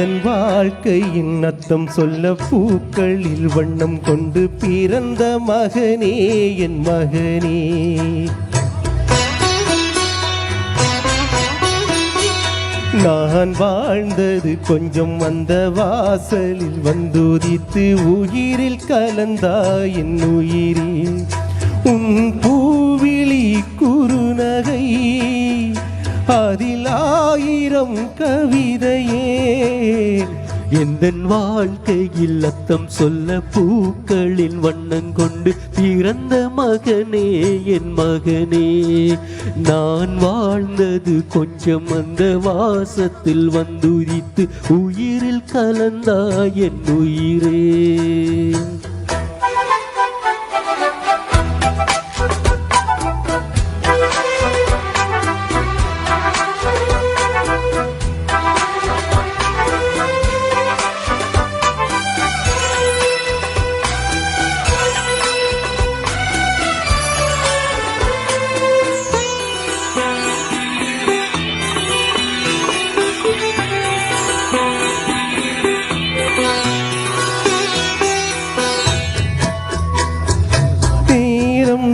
எந்தன் வாழ்க்கையின் அர்த்தம் சொல்ல பூக்களில் வண்ணம் கொண்டு பிறந்த மகனே என் மகனே. நான் வாழ்ந்தது கொஞ்சம் அந்த வாசலில் வந்துதித்து உயிரில் கலந்தாய் என் உயிரே. உன் பூவிழி குறுநகை அதில் 1000 கவிதையே. எந்தன் வாழ்க்கையில் அர்த்தம் சொல்ல பூக்களின் வண்ணம் கொண்டு பிறந்த மகனே என் மகனே. நான் வாழ்ந்தது கொஞ்சம் அந்த வாசத்தில் வந்துதித்து உயிரில் கலந்தாய் என் உயிரே.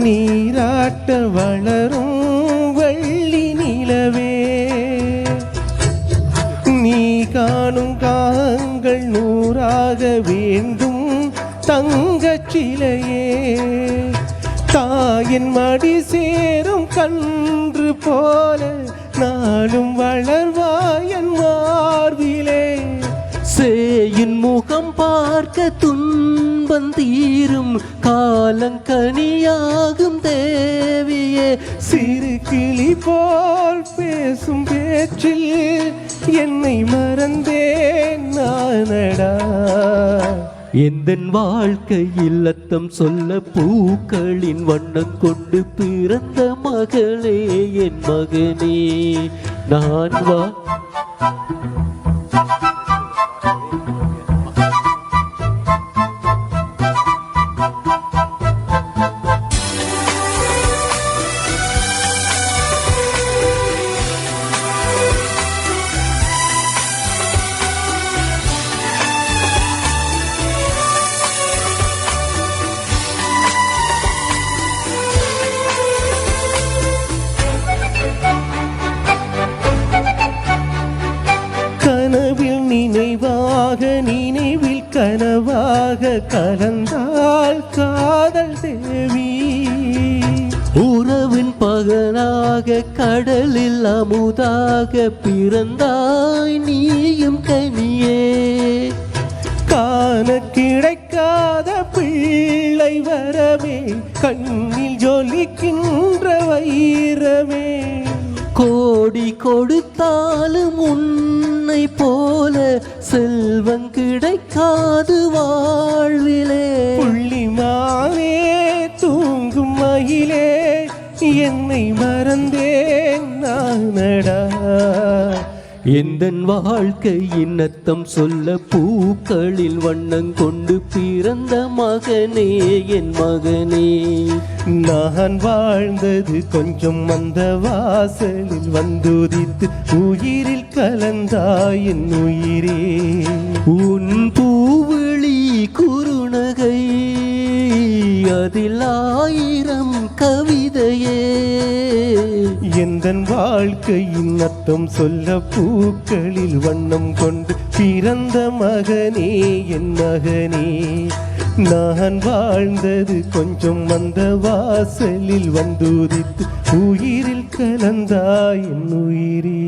நீராட்ட வளரும் வெள்ளி நிலவே, நீ காணும் காங்கள் 100ஆக வேண்டும் தங்கச் சிலையே. தாயின் மடி சேரும் கன்று போல நாளும் வளர்வாயன் மார்பிலே. சேயின் முகம் பார்க்க துன்பம் தீரும் காலங்கனியாகும் தேவியே. சிறு கிளி போல் பேசும் பேச்சில் என்னை மறந்தேன் நானடா. எந்தன் வாழ்க்கையில் அர்த்தம் சொல்ல பூக்களின் வண்ணம் கொண்டு பிறந்த மகளே என் மகனே. நான் நினைவாக நினைவில் கனவாக கலந்தாள் காதல் தேவி. உறவின் பகலாக கடலில் அமுதாக பிறந்தாய் நீயும் கனியே. காண கிடைக்காத பிள்ளை வரவே கண்ணில் ஜொலிக்கின்ற வைரமே. கோடி கொடுத்தாலும் உன்னை போல செல்வம் கிடைக்காது வாழ்விலே. புள்ளிமானே தூங்கும் மயிலே என்னை மறந்தேன் நானடா. எந்தன் வாழ்க்கையின் அர்த்தம் சொல்ல பூக்களில் வண்ணம் கொண்டு பிறந்த மகனே என் மகனே. நான் வாழ்ந்தது கொஞ்சம் அந்த வாசலில் வந்துதித்து உயிரில் கலந்தாய் என் உயிரே. உன் பூவிழி குறுநகை அதில் 1000 கவிதையே. எந்தன் வாழ்க்கையின் அர்த்தம் சொல்ல பூக்களில் வண்ணம் கொண்டு பிறந்த மகனே என் மகனே. நான் வாழ்ந்தது கொஞ்சம் அந்த வாசலில் வந்துதித்து உயிரில் கலந்தாய் என் உயிரே.